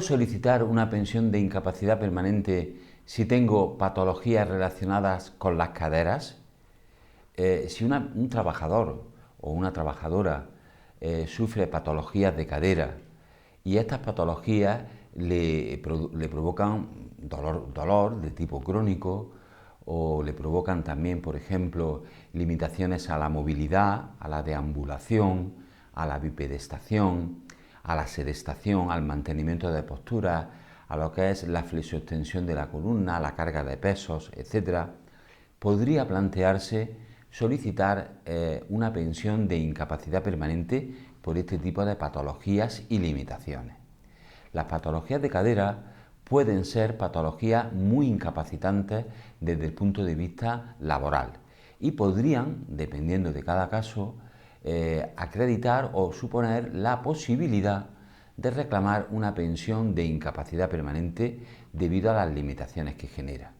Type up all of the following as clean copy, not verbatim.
solicitar una pensión de incapacidad permanente si tengo patologías relacionadas con las caderas? Si un trabajador o una trabajadora sufre patologías de cadera y estas patologías le provocan dolor de tipo crónico, o le provocan también, por ejemplo, limitaciones a la movilidad, a la deambulación, a la bipedestación, a la sedestación, al mantenimiento de postura, a lo que es la flexoextensión de la columna, la carga de pesos, etc., podría plantearse solicitar una pensión de incapacidad permanente por este tipo de patologías y limitaciones. Las patologías de cadera pueden ser patologías muy incapacitantes desde el punto de vista laboral y podrían, dependiendo de cada caso, acreditar o suponer la posibilidad de reclamar una pensión de incapacidad permanente debido a las limitaciones que genera.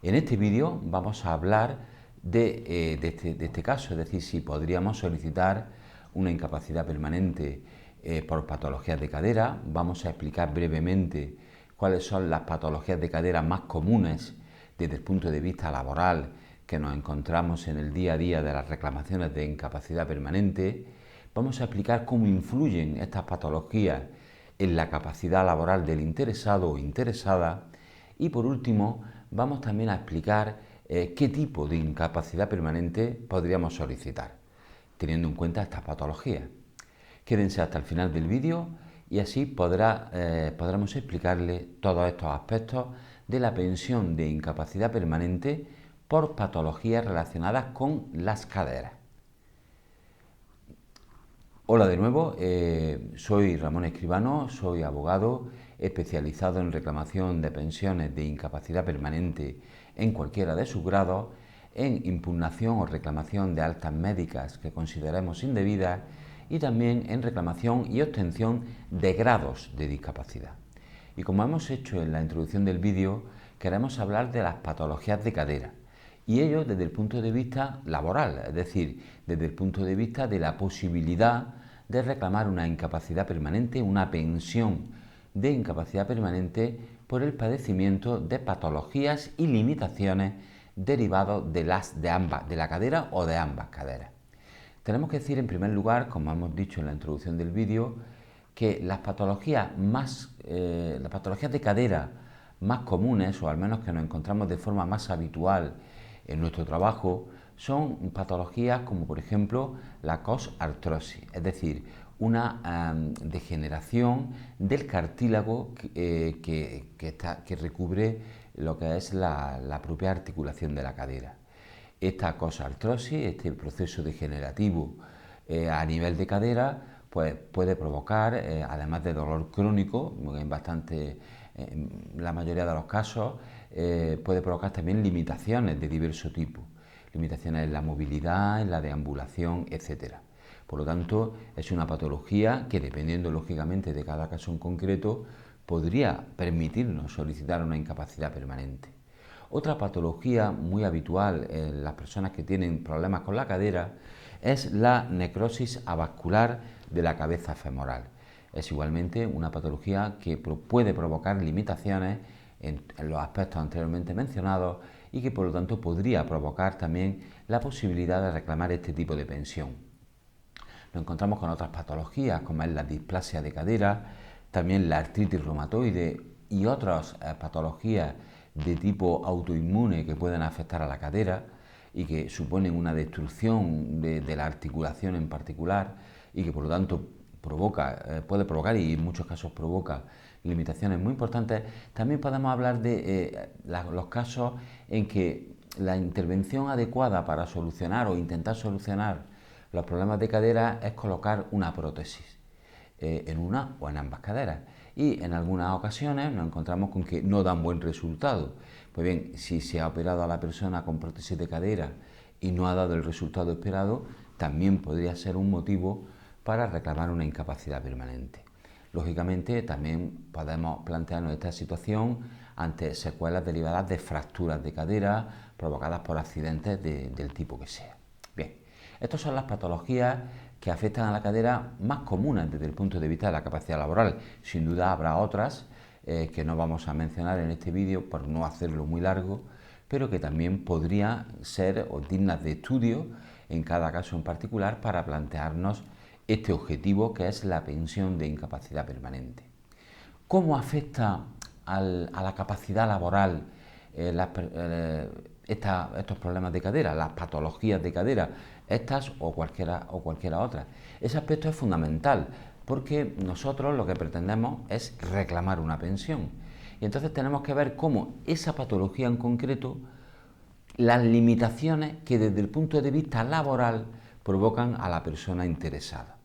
En este vídeo vamos a hablar de este caso, es decir, si podríamos solicitar una incapacidad permanente por patologías de cadera. Vamos a explicar brevemente cuáles son las patologías de cadera más comunes desde el punto de vista laboral que nos encontramos en el día a día de las reclamaciones de incapacidad permanente. Vamos a explicar cómo influyen estas patologías en la capacidad laboral del interesado o interesada. Y por último, vamos también a explicar qué tipo de incapacidad permanente podríamos solicitar, teniendo en cuenta estas patologías. Quédense hasta el final del vídeo y así podremos explicarle todos estos aspectos de la pensión de incapacidad permanente por patologías relacionadas con las caderas. Hola de nuevo, soy Ramón Escribano, soy abogado especializado en reclamación de pensiones de incapacidad permanente en cualquiera de sus grados, en impugnación o reclamación de altas médicas que consideremos indebidas y también en reclamación y obtención de grados de discapacidad. Y como hemos hecho en la introducción del vídeo, queremos hablar de las patologías de cadera, y ello desde el punto de vista laboral, es decir, desde el punto de vista de la posibilidad de reclamar una incapacidad permanente, una pensión de incapacidad permanente por el padecimiento de patologías y limitaciones derivados de la cadera o de ambas caderas. Tenemos que decir en primer lugar, como hemos dicho en la introducción del vídeo, que las patologías de cadera más comunes, o al menos que nos encontramos de forma más habitual en nuestro trabajo, son patologías como por ejemplo la cosartrosis, es decir, una degeneración del cartílago que recubre lo que es la propia articulación de la cadera. Esta cosartrosis, este proceso degenerativo a nivel de cadera, pues puede provocar, además de dolor crónico, en la mayoría de los casos, puede provocar también limitaciones de diverso tipo, limitaciones en la movilidad, en la deambulación, etc. Por lo tanto, es una patología que, dependiendo lógicamente de cada caso en concreto, podría permitirnos solicitar una incapacidad permanente. Otra patología muy habitual en las personas que tienen problemas con la cadera es la necrosis avascular de la cabeza femoral. Es igualmente una patología que puede provocar limitaciones en los aspectos anteriormente mencionados y que por lo tanto podría provocar también la posibilidad de reclamar este tipo de pensión. Nos encontramos con otras patologías como es la displasia de cadera, también la artritis reumatoide y otras patologías de tipo autoinmune que pueden afectar a la cadera y que suponen una destrucción de la articulación en particular y que por lo tanto puede provocar y en muchos casos provoca limitaciones muy importantes. También podemos hablar de los casos en que la intervención adecuada para solucionar o intentar solucionar los problemas de cadera es colocar una prótesis en una o en ambas caderas. Y en algunas ocasiones nos encontramos con que no dan buen resultado. Pues bien, si se ha operado a la persona con prótesis de cadera y no ha dado el resultado esperado, también podría ser un motivo para reclamar una incapacidad permanente. Lógicamente, también podemos plantearnos esta situación ante secuelas derivadas de fracturas de cadera provocadas por accidentes del tipo que sea. Bien, estas son las patologías que afectan a la cadera más comunes desde el punto de vista de la capacidad laboral. Sin duda habrá otras que no vamos a mencionar en este vídeo por no hacerlo muy largo, pero que también podrían ser dignas de estudio en cada caso en particular para plantearnos este objetivo que es la pensión de incapacidad permanente. ¿Cómo afecta a la capacidad laboral estos problemas de cadera, las patologías de cadera, estas o cualquiera otra? Ese aspecto es fundamental porque nosotros lo que pretendemos es reclamar una pensión. Y entonces tenemos que ver cómo esa patología en concreto, las limitaciones que desde el punto de vista laboral provocan a la persona interesada.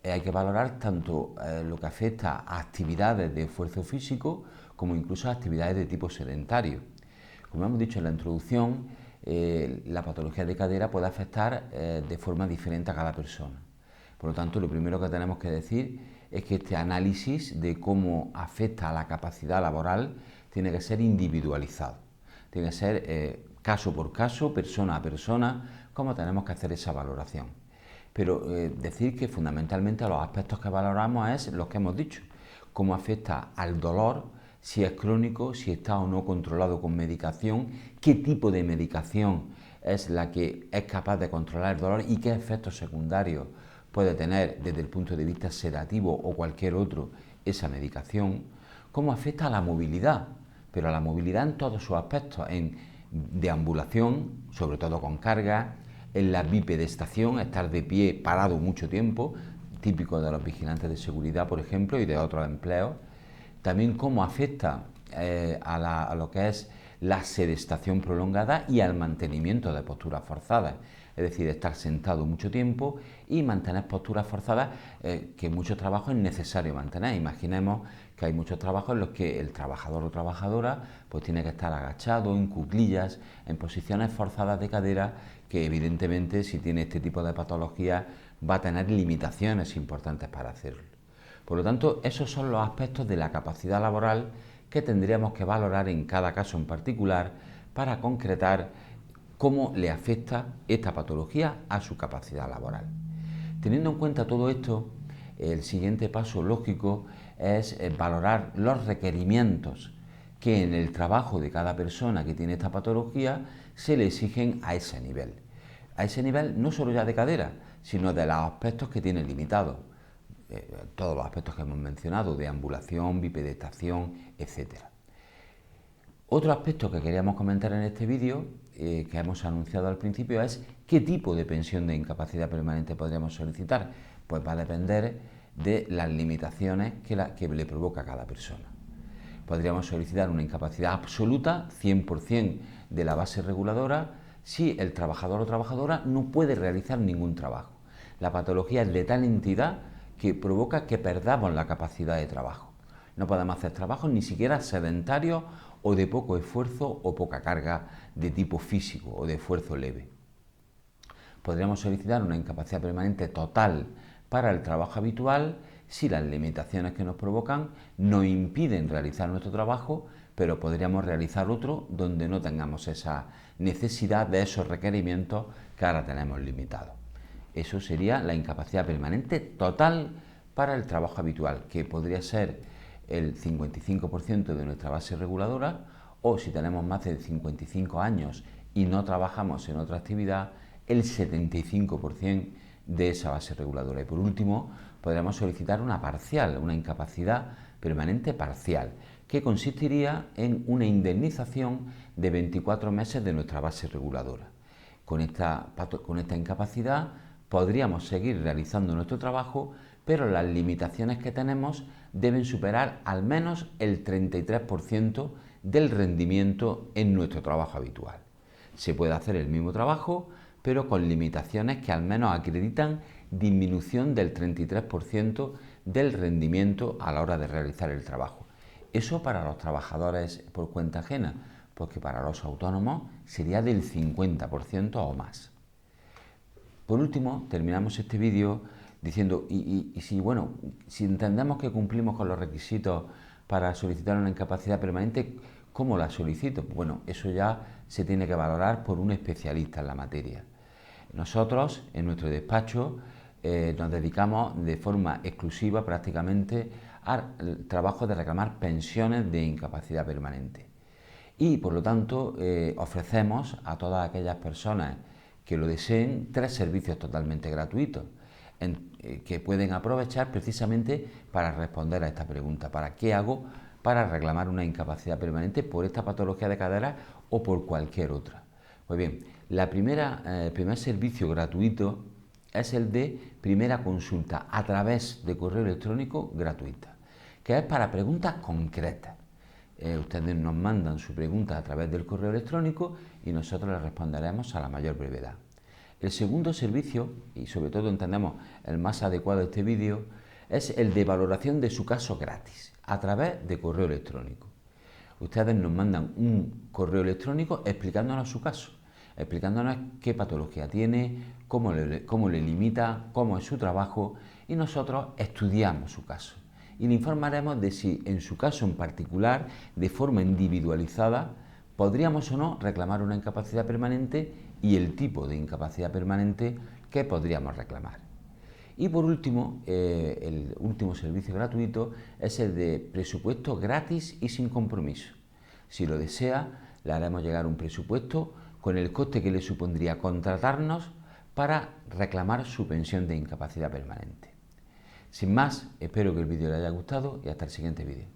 Hay que valorar tanto lo que afecta a actividades de esfuerzo físico como incluso a actividades de tipo sedentario. Como hemos dicho en la introducción, la patología de cadera puede afectar de forma diferente a cada persona. Por lo tanto, lo primero que tenemos que decir es que este análisis de cómo afecta a la capacidad laboral tiene que ser individualizado. Tiene que ser caso por caso, persona a persona, cómo tenemos que hacer esa valoración. Pero decir que fundamentalmente los aspectos que valoramos es los que hemos dicho, cómo afecta al dolor, si es crónico, si está o no controlado con medicación, qué tipo de medicación es la que es capaz de controlar el dolor y qué efectos secundarios puede tener desde el punto de vista sedativo o cualquier otro esa medicación, cómo afecta a la movilidad, pero a la movilidad en todos sus aspectos, en deambulación, sobre todo con carga, en la bipedestación, estar de pie parado mucho tiempo, típico de los vigilantes de seguridad, por ejemplo, y de otros empleos. También cómo afecta a lo que es la sedestación prolongada y al mantenimiento de posturas forzadas, es decir, estar sentado mucho tiempo y mantener posturas forzadas que en muchos trabajos es necesario mantener. Imaginemos que hay muchos trabajos en los que el trabajador o trabajadora pues tiene que estar agachado, en cuclillas, en posiciones forzadas de cadera, que evidentemente si tiene este tipo de patología va a tener limitaciones importantes para hacerlo. Por lo tanto, esos son los aspectos de la capacidad laboral que tendríamos que valorar en cada caso en particular para concretar cómo le afecta esta patología a su capacidad laboral. Teniendo en cuenta todo esto, el siguiente paso lógico es valorar los requerimientos que en el trabajo de cada persona que tiene esta patología se le exigen a ese nivel. A ese nivel no solo ya de cadera, sino de los aspectos que tiene limitados. Todos los aspectos que hemos mencionado, deambulación, bipedestación, etc. Otro aspecto que queríamos comentar en este vídeo, que hemos anunciado al principio, es qué tipo de pensión de incapacidad permanente podríamos solicitar. Pues va a depender de las limitaciones que le provoca a cada persona. Podríamos solicitar una incapacidad absoluta, 100% de la base reguladora, si el trabajador o trabajadora no puede realizar ningún trabajo. La patología es de tal entidad que provoca que perdamos la capacidad de trabajo. No podemos hacer trabajos ni siquiera sedentarios o de poco esfuerzo o poca carga de tipo físico o de esfuerzo leve. Podríamos solicitar una incapacidad permanente total para el trabajo habitual si las limitaciones que nos provocan nos impiden realizar nuestro trabajo, pero podríamos realizar otro donde no tengamos esa necesidad de esos requerimientos que ahora tenemos limitados. Eso sería la incapacidad permanente total para el trabajo habitual, que podría ser el 55% de nuestra base reguladora, o si tenemos más de 55 años y no trabajamos en otra actividad, el 75% de esa base reguladora. Y por último, podríamos solicitar una parcial, una incapacidad permanente parcial, que consistiría en una indemnización de 24 meses de nuestra base reguladora. Con esta incapacidad podríamos seguir realizando nuestro trabajo, pero las limitaciones que tenemos deben superar al menos el 33% del rendimiento en nuestro trabajo habitual. Se puede hacer el mismo trabajo, pero con limitaciones que al menos acreditan disminución del 33% del rendimiento a la hora de realizar el trabajo. Eso para los trabajadores por cuenta ajena, porque para los autónomos sería del 50% o más. Por último, terminamos este vídeo diciendo, si entendemos que cumplimos con los requisitos para solicitar una incapacidad permanente, ¿cómo la solicito? Bueno, eso ya se tiene que valorar por un especialista en la materia. Nosotros, en nuestro despacho, nos dedicamos de forma exclusiva prácticamente al trabajo de reclamar pensiones de incapacidad permanente. Y por lo tanto ofrecemos a todas aquellas personas que lo deseen 3 servicios totalmente gratuitos que pueden aprovechar precisamente para responder a esta pregunta: ¿para qué hago para reclamar una incapacidad permanente por esta patología de cadera o por cualquier otra? Pues bien, el primer servicio gratuito es el de primera consulta a través de correo electrónico gratuita, que es para preguntas concretas. Ustedes nos mandan su pregunta a través del correo electrónico y nosotros les responderemos a la mayor brevedad. El segundo servicio, y sobre todo entendemos el más adecuado de este vídeo, es el de valoración de su caso gratis, a través de correo electrónico. Ustedes nos mandan un correo electrónico explicándonos su caso, explicándonos qué patología tiene, cómo le limita, cómo es su trabajo, y nosotros estudiamos su caso. Y le informaremos de si en su caso en particular, de forma individualizada, podríamos o no reclamar una incapacidad permanente y el tipo de incapacidad permanente que podríamos reclamar. Y por último, el último servicio gratuito es el de presupuesto gratis y sin compromiso. Si lo desea, le haremos llegar un presupuesto con el coste que le supondría contratarnos para reclamar su pensión de incapacidad permanente. Sin más, espero que el vídeo le haya gustado y hasta el siguiente vídeo.